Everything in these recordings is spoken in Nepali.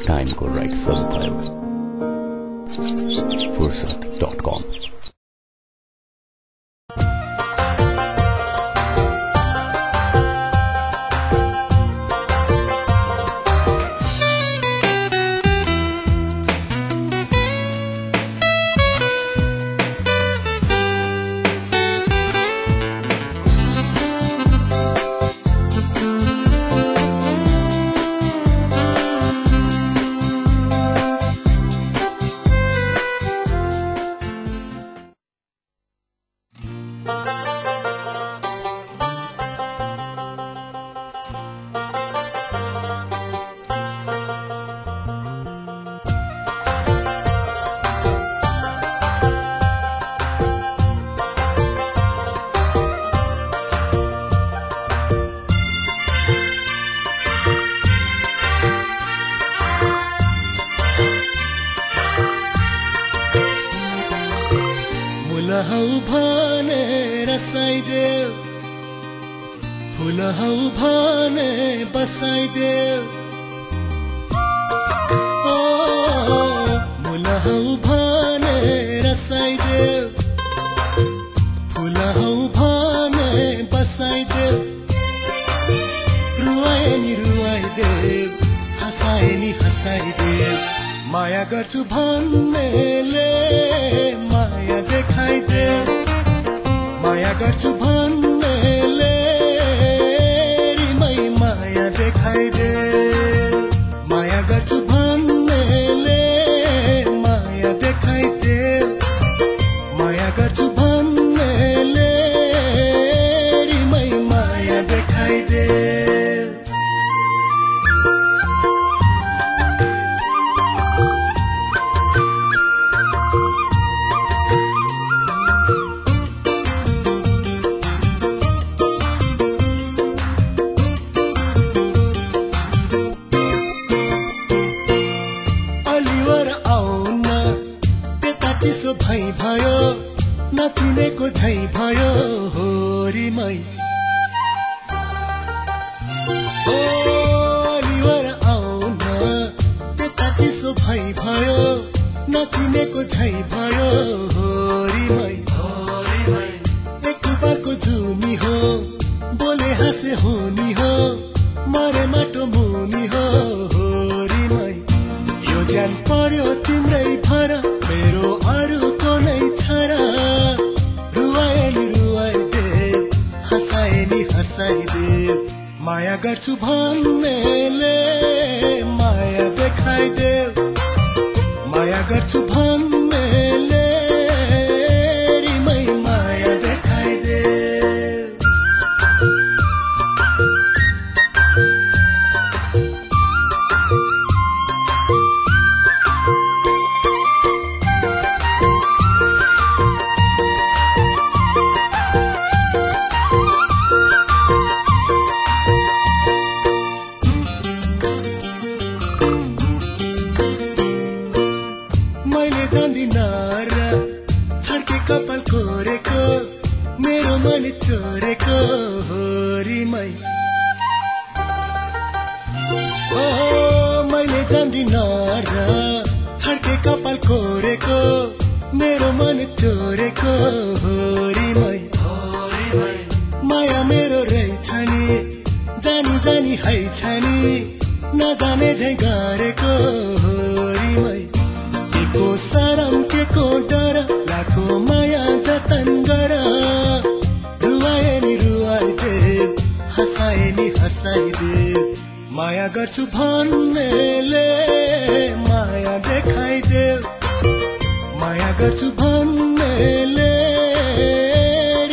टाइमको राइट सब भयो। फुर्सद.com। फुलहौ भने रसाइदेऊ, फुलहौ भने बसाइदेऊ, फुलहौ भने रसाइदेऊ, फुलहौ भने बसाइदेऊ, रुवाए नि रुवाइदेऊ, हँसाए नि हँसाइदेऊ, माया गर्छु भन्नेले माया देखाइदेऊ, माया गर्छु भन्नेले रिमै माया देखाइदेऊ, माया गर्छु भन्नेले माया देखाइदेऊ, माया गर्छु भन्नेले रिमै माया देखाइदेऊ। चिसो भई भयो नचिनेको झै भयो होरीमै, लिएर आउन त्यता चिसो भई भयो नचिनेको झै भयो होरीमै, एक बारको जुनी हो बोले हाँसे हुनी हो मरे माटो मुनी हो होरीमै, यो ज्यान पर्यो तिम्रै भर मेरो अरूको नै छ र, रुवाए नि रुवाइदेऊ, हँसाए नि हँसाइदेऊ, माया गर्छु भन्नेले माया देखाइदेऊ, माया गर्छु भन्नेले रिमै माया देखाइदेऊ। छड्के कपाल कोरेको मेरो मन चोरेको होरीमै, मैले जान्दिन र छड्के कपाल कोरेको मेरो मन चोरेको होरीमै, माया मेरो रहेछ नि जानी जानी है छ नि नजाने झै गरेको होरीमै, के सरम के को डर लाखो माया जतन गर, रुवाए नि रुवाइदेऊ, हँसाए नि हँसाइदेऊ, माया गर्छु भन्नेले माया देखाइदेऊ, माया गर्छु भन्नेले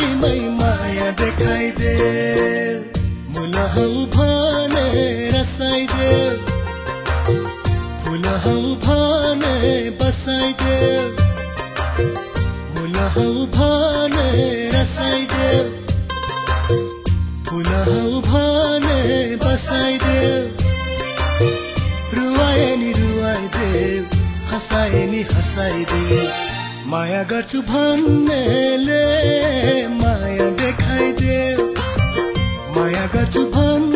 रिमै माया देखाइदेऊ, मुलहौ भने रसाइदेऊ, फुलहौ भने बसाइदेऊ, मुलहौ भने रसाइदेऊ, फुलहौ भने बसाइदेऊ, रुवाए नि रुवाइदेऊ, हँसाए नि हँसाइदेऊ, माया गर्छु भन्नेले माया देखाइदेऊ, माया गर्छु भन्नेले